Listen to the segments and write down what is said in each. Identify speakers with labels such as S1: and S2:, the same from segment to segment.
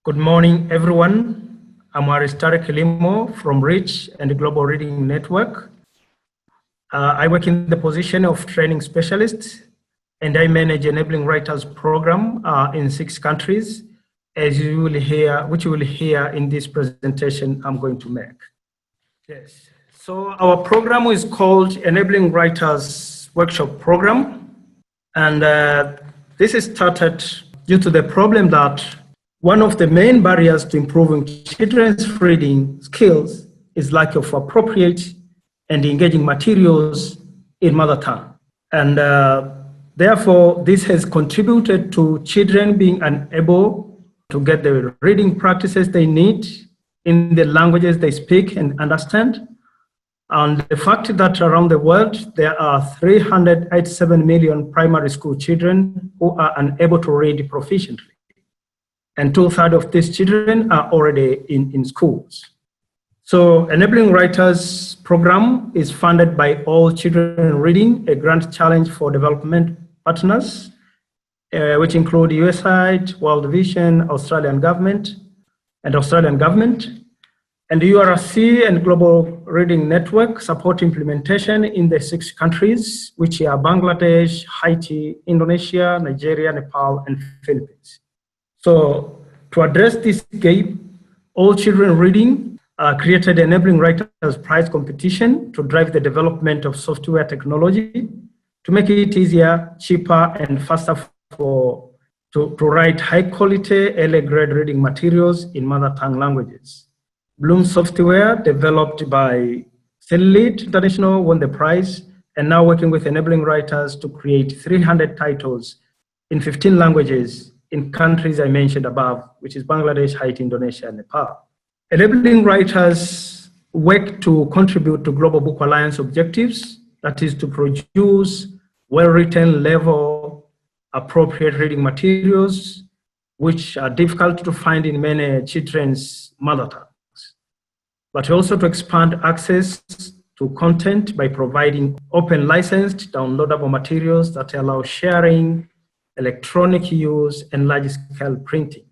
S1: Good morning, everyone. I'm Aristaric Kilimo from Rich and Global Reading Network. I work in the position of training specialist, and I manage enabling writers program in 6 countries, as you will hear, which you will hear in this presentation I'm going to make. Yes. So our program is called Enabling Writers Workshop Program, and this is started due to the problem that one of the main barriers to improving children's reading skills is lack of appropriate and engaging materials in mother tongue. And therefore, this has contributed to children being unable to get the reading practices they need in the languages they speak and understand. And the fact that around the world, there are 387 million primary school children who are unable to read proficiently. And 2/3 of these children are already in schools. So Enabling Writers program is funded by All Children Reading, a grand challenge for development partners, which include USAID, World Vision, Australian government, and URC and Global Reading Network support implementation in the 6 countries, which are Bangladesh, Haiti, Indonesia, Nigeria, Nepal, and Philippines. So to address this gap, All Children Reading created Enabling Writers Prize competition to drive the development of software technology to make it easier, cheaper, and faster to write high quality, early grade reading materials in mother tongue languages. Bloom software, developed by Lead International, won the prize, and now working with Enabling Writers to create 300 titles in 15 languages in countries I mentioned above, which is Bangladesh, Haiti, Indonesia, and Nepal. Enabling Writers work to contribute to Global Book Alliance objectives, that is to produce well-written, level, appropriate reading materials, which are difficult to find in many children's mother tongues, but also to expand access to content by providing open licensed downloadable materials that allow sharing, electronic use, and large-scale printing.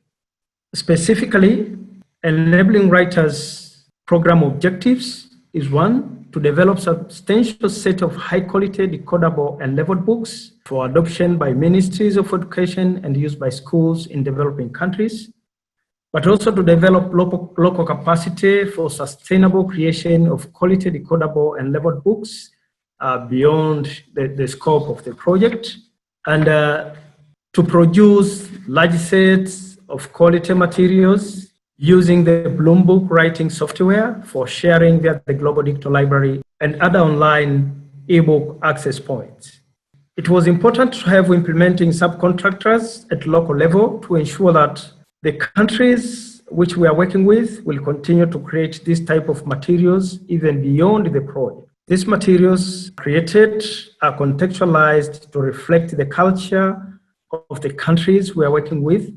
S1: Specifically, Enabling Writers program objectives is 1, to develop substantial set of high-quality decodable and leveled books for adoption by ministries of education and used by schools in developing countries, but also to develop local capacity for sustainable creation of quality decodable and leveled books beyond the scope of the project, and to produce large sets of quality materials using the Bloom Book writing software for sharing via the Global Digital Library and other online ebook access points. It was important to have implementing subcontractors at local level to ensure that the countries which we are working with will continue to create this type of materials even beyond the project. These materials created are contextualized to reflect the culture of the countries we are working with,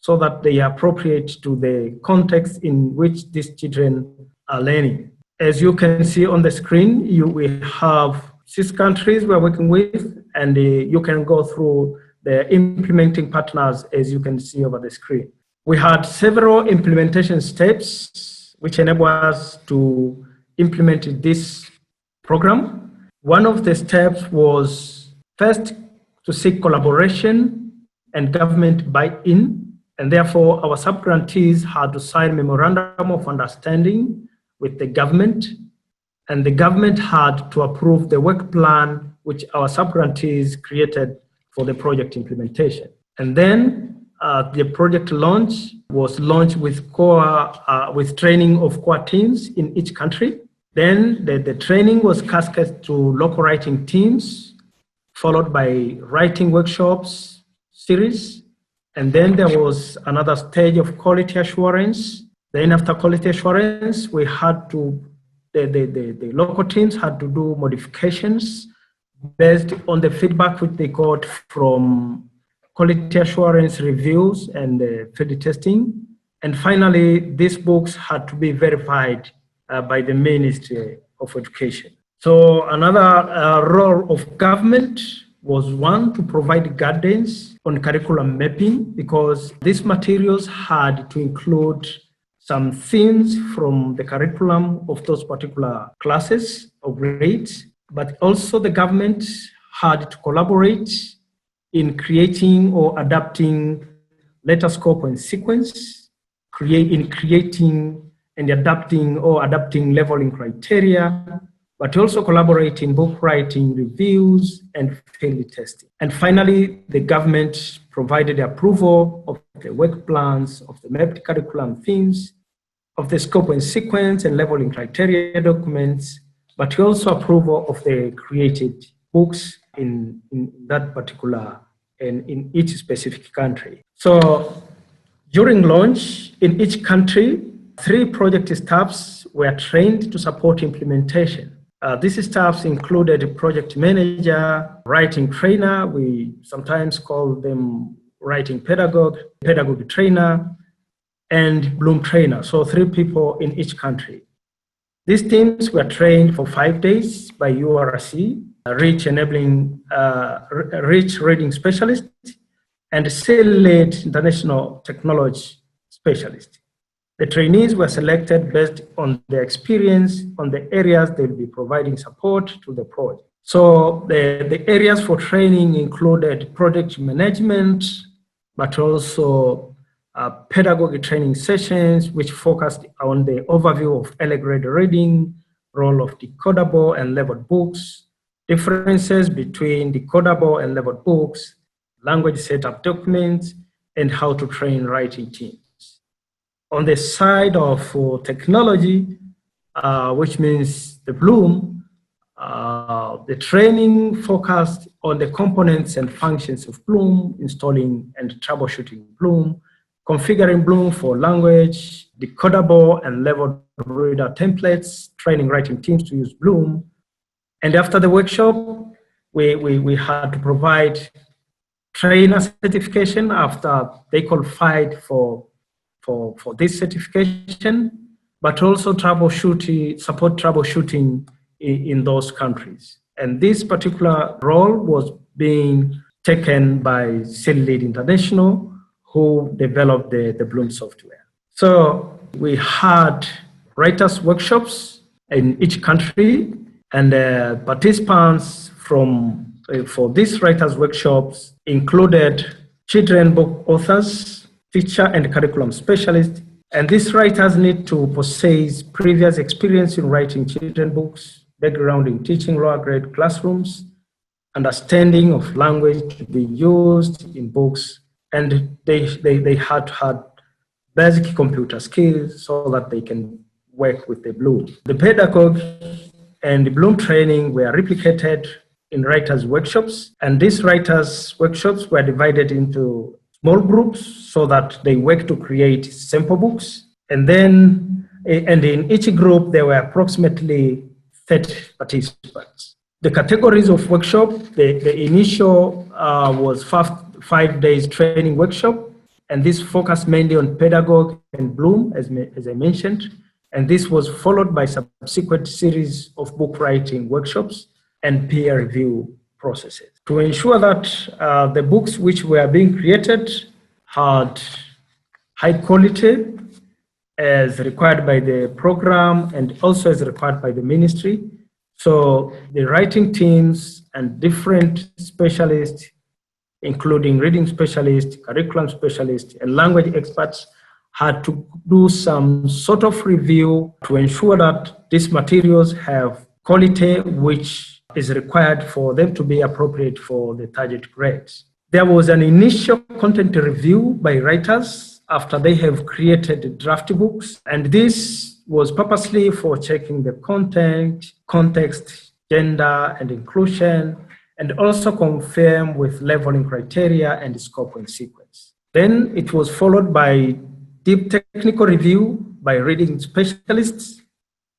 S1: so that they are appropriate to the context in which these children are learning. As you can see on the screen, we have 6 countries we are working with, and you can go through the implementing partners as you can see over the screen. We had several implementation steps which enable us to implement this program. One of the steps was first to seek collaboration and government buy-in, and therefore our subgrantees had to sign memorandum of understanding with the government, and the government had to approve the work plan which our subgrantees created for the project implementation. And then the project launch was launched with training of core teams in each country. Then the training was cascaded to local writing teams, followed by writing workshops series. And then there was another stage of quality assurance. Then after quality assurance, we had to, the local teams had to do modifications based on the feedback which they got from quality assurance reviews and field testing. And finally, these books had to be verified by the Ministry of Education. So another role of government was 1, to provide guidance on curriculum mapping, because these materials had to include some themes from the curriculum of those particular classes or grades, but also the government had to collaborate in creating or adapting letter scope and sequence, creating and adapting leveling criteria, but also collaborate in book writing, reviews, and field testing. And finally, the government provided approval of the work plans, of the mapped curriculum themes, of the scope and sequence and leveling criteria documents, but also approval of the created books in that particular and in each specific country. So during launch in each country, 3 project staffs were trained to support implementation. These staffs included a project manager, writing trainer, we sometimes call them writing pedagogue trainer, and Bloom trainer, so 3 people in each country. These teams were trained for 5 days by URC, rich reading specialist, and SEAL-led international technology specialist. The trainees were selected based on their experience on the areas they will be providing support to the project. So the areas for training included project management, but also pedagogy training sessions, which focused on the overview of early grade reading, role of decodable and leveled books, differences between decodable and leveled books, language setup documents, and how to train writing teams. On the side of technology, which means the Bloom, the training focused on the components and functions of Bloom, installing and troubleshooting Bloom, configuring Bloom for language, decodable and leveled reader templates, training writing teams to use Bloom. And after the workshop, we had to provide trainer certification after they qualified for this certification, but also support troubleshooting in those countries. And this particular role was being taken by SEAL-led International, who developed the Bloom software. So we had writers' workshops in each country, and participants for these writers' workshops included children book authors, teacher and curriculum specialists, and these writers need to possess previous experience in writing children books, background in teaching lower grade classrooms, understanding of language to be used in books, and they had to have basic computer skills so that they can work with the Bloom. The pedagogue and the Bloom training were replicated in writers' workshops, and these writers' workshops were divided into small groups so that they work to create sample books. And in each group, there were approximately 30 participants. The categories of workshop, the initial was 5 days training workshop, and this focused mainly on pedagogue and Bloom, as I mentioned. And this was followed by subsequent series of book writing workshops and peer review processes to ensure that the books which were being created had high quality as required by the program and also as required by the ministry. So the writing teams and different specialists, including reading specialists, curriculum specialists, and language experts, had to do some sort of review to ensure that these materials have quality which is required for them to be appropriate for the target grades. There was an initial content review by writers after they have created draft books, and this was purposely for checking the content, context, gender, and inclusion, and also confirm with leveling criteria and scope and sequence. Then it was followed by deep technical review by reading specialists,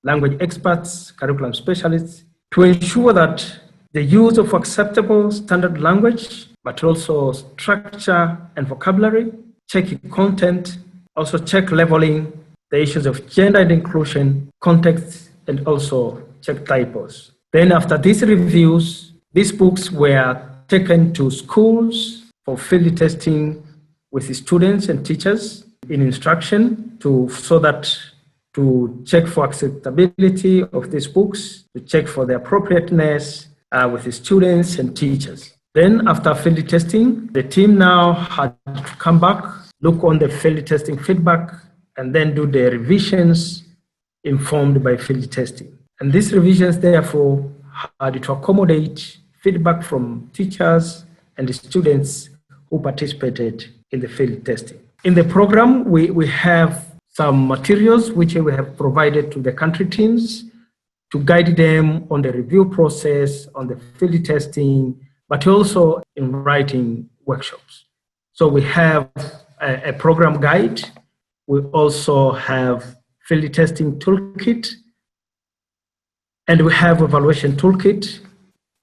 S1: language experts, curriculum specialists, to ensure that the use of acceptable standard language, but also structure and vocabulary, check content, also check leveling, the issues of gender and inclusion, context, and also check typos. Then after these reviews, these books were taken to schools for field testing with the students and teachers in instruction to check for acceptability of these books, to check for the appropriateness with the students and teachers. Then after field testing, the team now had to come back, look on the field testing feedback, and then do the revisions informed by field testing. And these revisions, therefore, had to accommodate feedback from teachers and the students who participated in the field testing. In the program, we have some materials which we have provided to the country teams to guide them on the review process, on the field testing, but also in writing workshops. So we have a program guide. We also have field testing toolkit, and we have evaluation toolkit.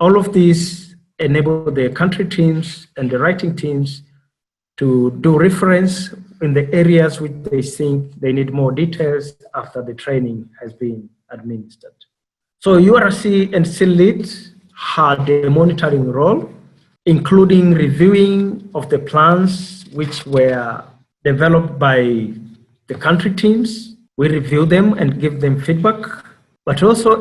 S1: All of these enable the country teams and the writing teams to do reference in the areas which they think they need more details after the training has been administered. So URC and CLEAD had a monitoring role, including reviewing of the plans which were developed by the country teams. We review them and give them feedback, but also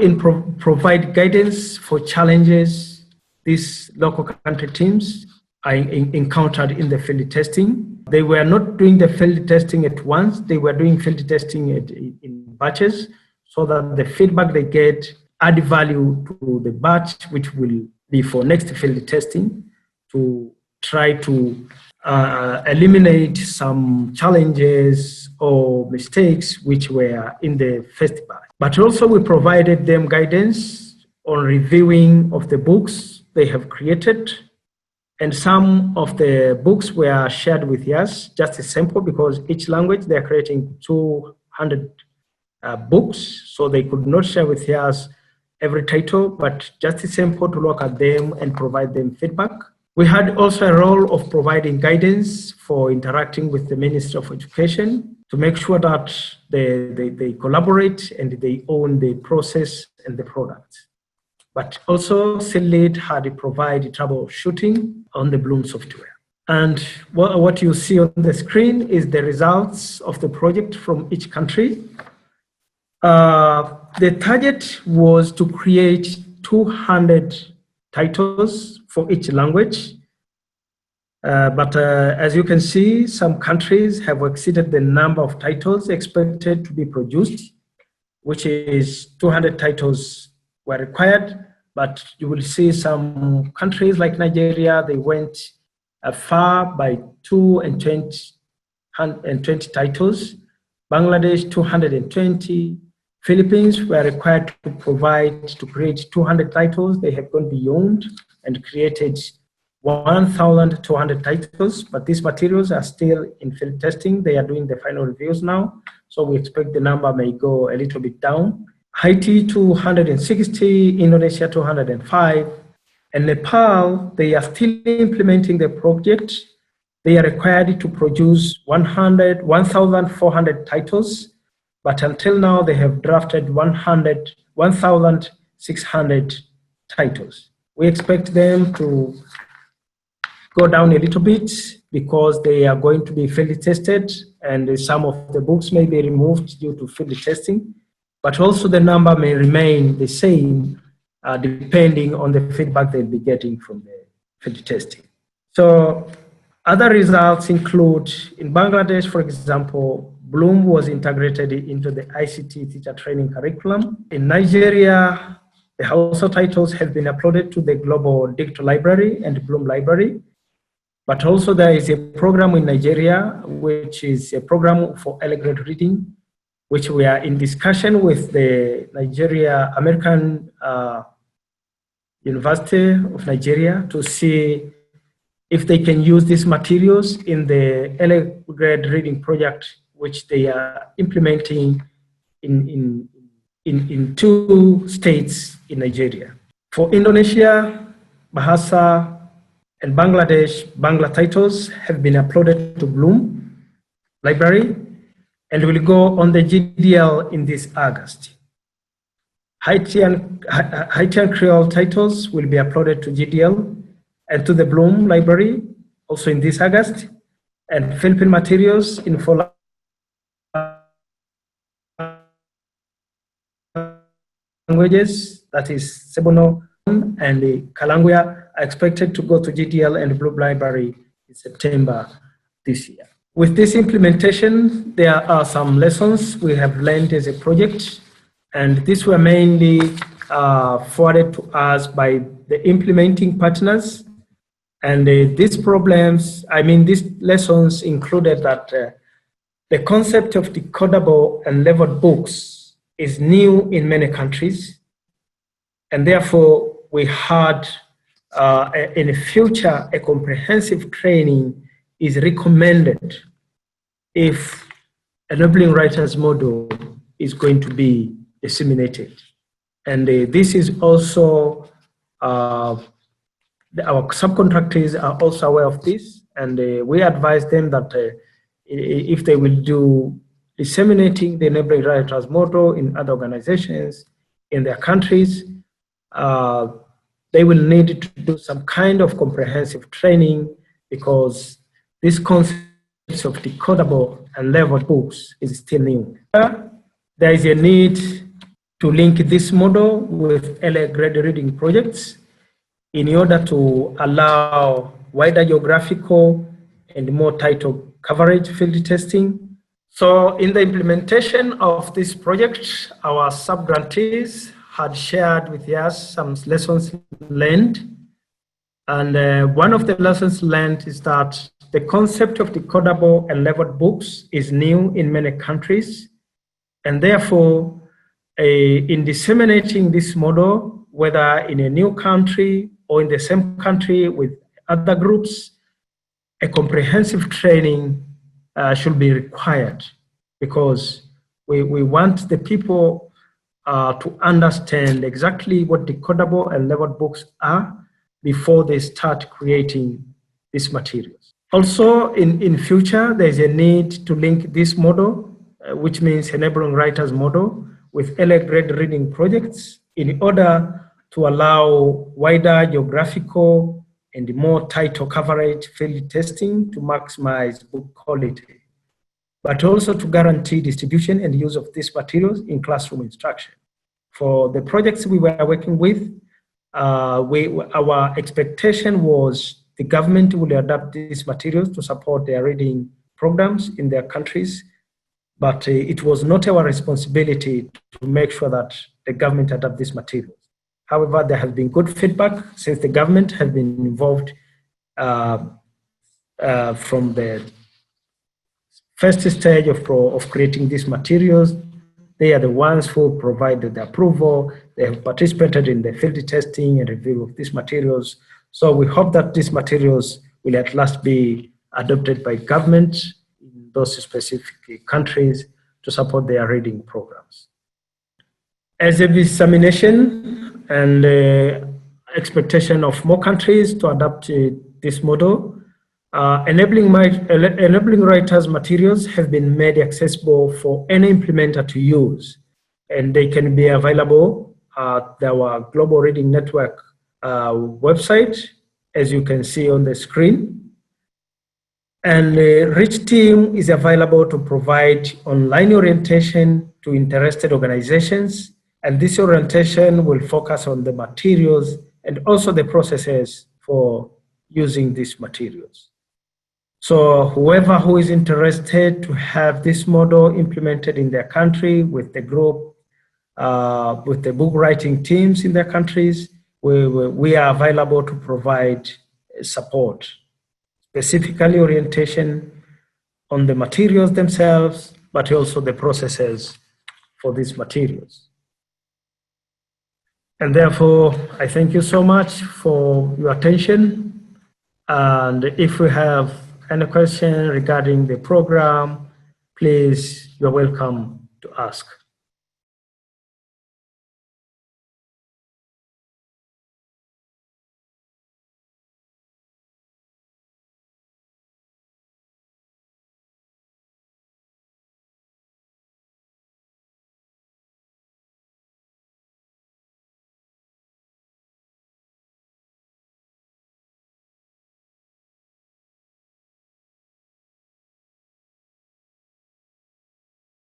S1: provide guidance for challenges these local country teams I encountered in the field testing. They were not doing the field testing at once. They were doing field testing in batches so that the feedback they get add value to the batch, which will be for next field testing, to try to eliminate some challenges or mistakes which were in the first batch. But also we provided them guidance on reviewing of the books they have created. And some of the books were shared with us, just a sample, because each language they are creating 200 books, so they could not share with us every title, but just a sample to look at them and provide them feedback. We had also a role of providing guidance for interacting with the Ministry of Education to make sure that they collaborate and they own the process and the product. But also, CLEAD had to provide troubleshooting on the Bloom software. And what you see on the screen is the results of the project from each country. The target was to create 200 titles for each language. But as you can see, some countries have exceeded the number of titles expected to be produced, which is 200 titles were required, but you will see some countries like Nigeria, they went far by 220 titles. Bangladesh, 220. Philippines were required to create 200 titles. They have gone beyond and created 1,200 titles, but these materials are still in field testing. They are doing the final reviews now, so we expect the number may go a little bit down. Haiti, 260, Indonesia, 205, and Nepal, they are still implementing the project. They are required to produce 1,400 titles, but until now they have drafted 1,600 titles. We expect them to go down a little bit because they are going to be field tested and some of the books may be removed due to field testing, but also the number may remain the same depending on the feedback they'll be getting from the field testing. So other results include, in Bangladesh, for example, Bloom was integrated into the ICT teacher training curriculum. In Nigeria, the household titles have been uploaded to the Global Digital Library and Bloom Library. But also there is a program in Nigeria, which is a program for early grade reading, which we are in discussion with the American University of Nigeria to see if they can use these materials in the early grade reading project, which they are implementing in 2 states in Nigeria. For Indonesia, Bahasa, and Bangladesh, Bangla titles have been uploaded to Bloom Library and will go on the GDL in this August. Haitian Creole titles will be uploaded to GDL and to the Bloom Library also in this August, and Philippine materials in 4 languages, that is Cebuano and the Kalanguya, are expected to go to GDL and Blue Library in September this year. With this implementation, there are some lessons we have learned as a project, and these were mainly forwarded to us by the implementing partners. And these lessons included that the concept of decodable and leveled books is new in many countries, and therefore we had in the future a comprehensive training is recommended if enabling writers model is going to be disseminated. And this is also, our subcontractors are also aware of this, and we advise them that if they will do disseminating the enabling writers model in other organizations in their countries, they will need to do some kind of comprehensive training, because this concept of decodable and leveled books is still new. There is a need to link this model with LA grade reading projects in order to allow wider geographical and more title coverage field testing. So in the implementation of this project, our sub-grantees had shared with us some lessons learned. And one of the lessons learned is that the concept of decodable and leveled books is new in many countries. And therefore, in disseminating this model, whether in a new country or in the same country with other groups, a comprehensive training should be required, because we want the people to understand exactly what decodable and leveled books are before they start creating these materials. Also, in future, there's a need to link this model, which means enabling writers model, with LA grade reading projects in order to allow wider geographical and more title coverage field testing to maximize book quality, but also to guarantee distribution and use of these materials in classroom instruction. For the projects we were working with, our expectation was the government will adapt these materials to support their reading programs in their countries, but it was not our responsibility to make sure that the government adapt these materials. However, there has been good feedback since the government has been involved from the first stage of creating these materials. They are the ones who provided the approval. They have participated in the field testing and review of these materials. So we hope that these materials will at last be adopted by government in those specific countries to support their reading programs. As a dissemination and expectation of more countries to adopt this model, enabling writers materials have been made accessible for any implementer to use, and they can be available at our Global Reading Network website, as you can see on the screen. And the REACH team is available to provide online orientation to interested organizations, and this orientation will focus on the materials and also the processes for using these materials. So whoever who is interested to have this model implemented in their country with the group, with the book writing teams in their countries, we are available to provide support, specifically orientation on the materials themselves, but also the processes for these materials. And therefore, I thank you so much for your attention. And if we have any question regarding the program, please, you're welcome to ask.